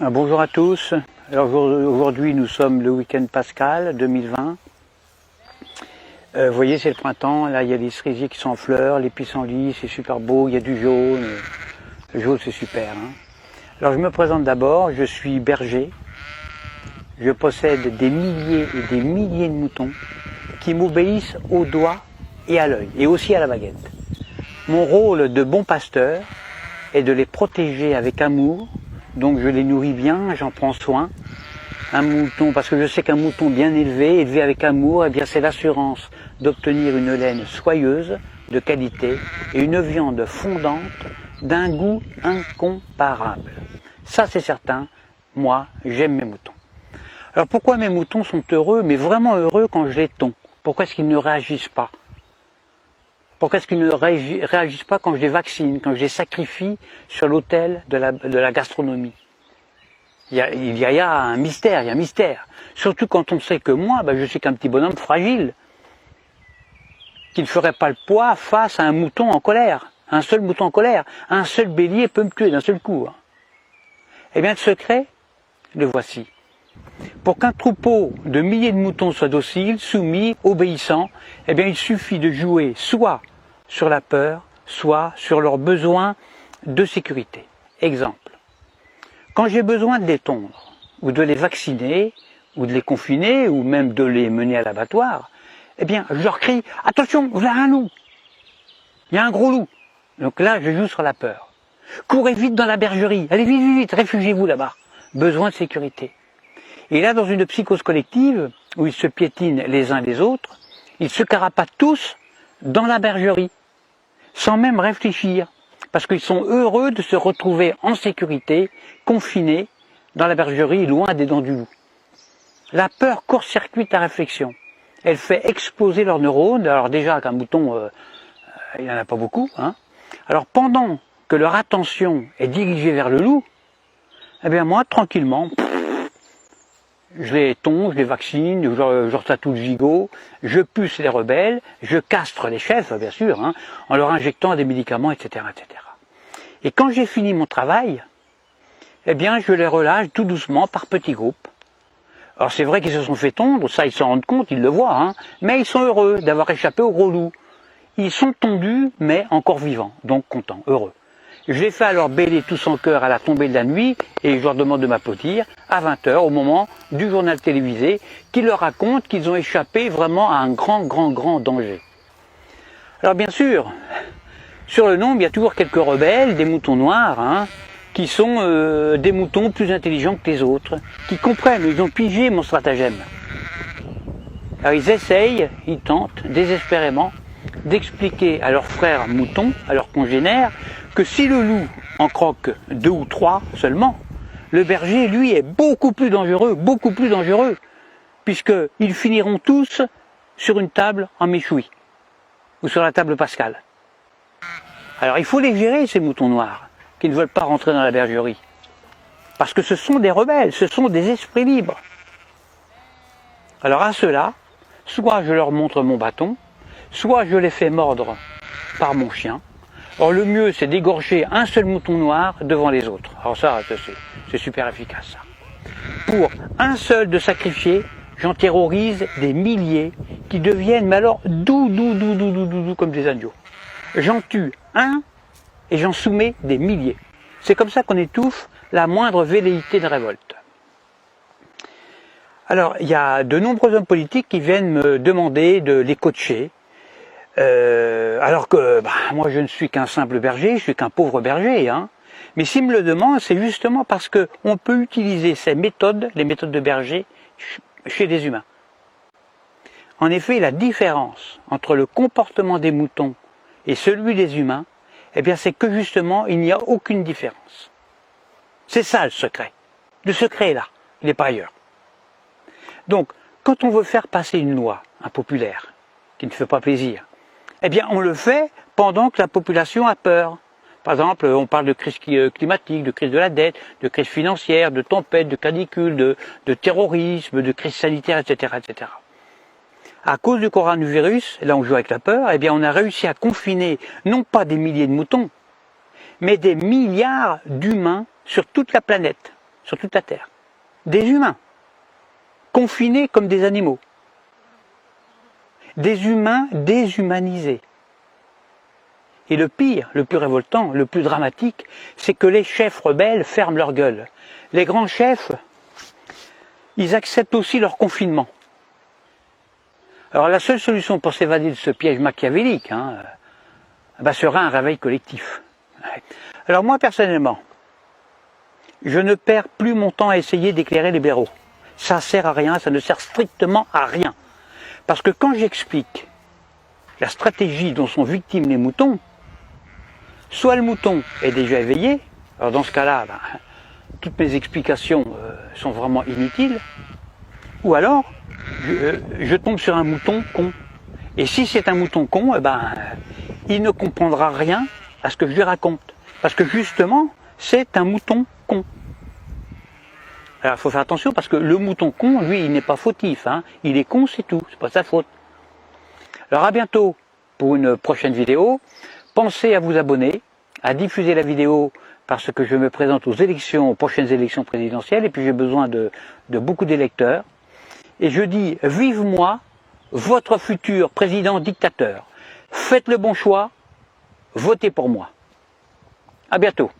Bonjour à tous. Alors aujourd'hui nous sommes le week-end pascal 2020. Vous voyez, c'est le printemps, là il y a des cerisiers qui sont en fleurs, les pissenlits, c'est super beau, il y a du jaune. Le jaune c'est super. Alors je me présente d'abord, je suis berger. Je possède des milliers et des milliers de moutons qui m'obéissent au doigt et à l'œil, et aussi à la baguette. Mon rôle de bon pasteur est de les protéger avec amour, donc je les nourris bien, j'en prends soin. Un mouton, parce que je sais qu'un mouton bien élevé, élevé avec amour, eh bien c'est l'assurance d'obtenir une laine soyeuse, de qualité, et une viande fondante d'un goût incomparable. Ça c'est certain, moi j'aime mes moutons. Alors pourquoi mes moutons sont heureux, mais vraiment heureux quand je les tonds? Pourquoi est-ce qu'ils ne réagissent pas? Pourquoi est-ce qu'ils ne réagissent pas quand je les vaccine, quand je les sacrifie sur l'autel de la gastronomie? Il y a un mystère, il y a un mystère. Surtout quand on sait que moi, je suis qu'un petit bonhomme fragile, qui ne ferait pas le poids face à un mouton en colère. Un seul mouton en colère, un seul bélier peut me tuer d'un seul coup. Eh bien le secret, le voici. Pour qu'un troupeau de milliers de moutons soit docile, soumis, obéissant, eh bien il suffit de jouer soit sur la peur, soit sur leurs besoins de sécurité. Exemple. Quand j'ai besoin de les tondre, ou de les vacciner, ou de les confiner, ou même de les mener à l'abattoir, eh bien je leur crie « Attention, vous avez un loup ! Il y a un gros loup !» Donc là, je joue sur la peur. « Courez vite dans la bergerie, allez vite, vite, vite, réfugiez-vous là-bas. » Besoin de sécurité. Et là, dans une psychose collective, où ils se piétinent les uns les autres, ils se carapatent tous dans la bergerie, sans même réfléchir, parce qu'ils sont heureux de se retrouver en sécurité, confinés dans la bergerie, loin des dents du loup. La peur court-circuite la réflexion. Elle fait exploser leurs neurones. Alors déjà, qu'un mouton, il n'y en a pas beaucoup. Alors pendant que leur attention est dirigée vers le loup, eh bien moi, tranquillement, je les tonds, je les vaccine, je leur tatoue le gigot, je puce les rebelles, je castre les chefs, bien sûr, en leur injectant des médicaments, etc., etc. Et quand j'ai fini mon travail, eh bien, je les relâche tout doucement par petits groupes. Alors c'est vrai qu'ils se sont fait tondre, ça ils s'en rendent compte, ils le voient, mais ils sont heureux d'avoir échappé au gros loup. Ils sont tondus, mais encore vivants, donc contents, heureux. Je les fais alors bêler tous en chœur à la tombée de la nuit et je leur demande de m'applaudir à 20h au moment du journal télévisé qui leur raconte qu'ils ont échappé vraiment à un grand danger. Alors bien sûr, sur le nombre, il y a toujours quelques rebelles, des moutons noirs, qui sont des moutons plus intelligents que les autres, qui comprennent, ils ont pigé mon stratagème. Alors ils essayent, ils tentent désespérément d'expliquer à leurs frères moutons, à leurs congénères, que si le loup en croque 2 ou 3 seulement, le berger, lui, est beaucoup plus dangereux, puisqu'ils finiront tous sur une table en méchoui, ou sur la table pascale. Alors il faut les gérer, ces moutons noirs, qui ne veulent pas rentrer dans la bergerie. Parce que ce sont des rebelles, ce sont des esprits libres. Alors à ceux-là, soit je leur montre mon bâton, soit je les fais mordre par mon chien. Or le mieux, c'est d'égorger un seul mouton noir devant les autres. Alors ça, c'est super efficace. Ça. Pour un seul de sacrifié, j'en terrorise des milliers qui deviennent, mais alors, doux comme des agneaux. J'en tue un et j'en soumets des milliers. C'est comme ça qu'on étouffe la moindre velléité de révolte. Alors, il y a de nombreux hommes politiques qui viennent me demander de les coacher. Alors que moi je ne suis qu'un simple berger, je suis qu'un pauvre berger. Mais s'ils me le demandent, c'est justement parce qu'on peut utiliser ces méthodes, les méthodes de berger, chez des humains. En effet, la différence entre le comportement des moutons et celui des humains, eh bien c'est que justement il n'y a aucune différence. C'est ça le secret. Le secret est là, il n'est pas ailleurs. Donc, quand on veut faire passer une loi impopulaire, qui ne fait pas plaisir, eh bien on le fait pendant que la population a peur. Par exemple, on parle de crise climatique, de crise de la dette, de crise financière, de tempête, de canicule, de terrorisme, de crise sanitaire, etc., etc. À cause du coronavirus, là on joue avec la peur, eh bien on a réussi à confiner non pas des milliers de moutons, mais des milliards d'humains sur toute la planète, sur toute la Terre. Des humains, confinés comme des animaux. Des humains déshumanisés. Et le pire, le plus révoltant, le plus dramatique, c'est que les chefs rebelles ferment leur gueule. Les grands chefs, ils acceptent aussi leur confinement. Alors la seule solution pour s'évader de ce piège machiavélique serait un réveil collectif. Alors moi personnellement, je ne perds plus mon temps à essayer d'éclairer les blaireaux. Ça sert à rien, ça ne sert strictement à rien. Parce que quand j'explique la stratégie dont sont victimes les moutons, soit le mouton est déjà éveillé, alors dans ce cas-là, toutes mes explications sont vraiment inutiles, ou alors je tombe sur un mouton con. Et si c'est un mouton con, il ne comprendra rien à ce que je lui raconte. Parce que justement, c'est un mouton con. Alors il faut faire attention parce que le mouton con, lui, il n'est pas fautif. Il est con, c'est tout, c'est pas sa faute. Alors à bientôt pour une prochaine vidéo. Pensez à vous abonner, à diffuser la vidéo parce que je me présente aux prochaines élections présidentielles et puis j'ai besoin de beaucoup d'électeurs. Et je dis, vive moi, votre futur président dictateur. Faites le bon choix, votez pour moi. À bientôt.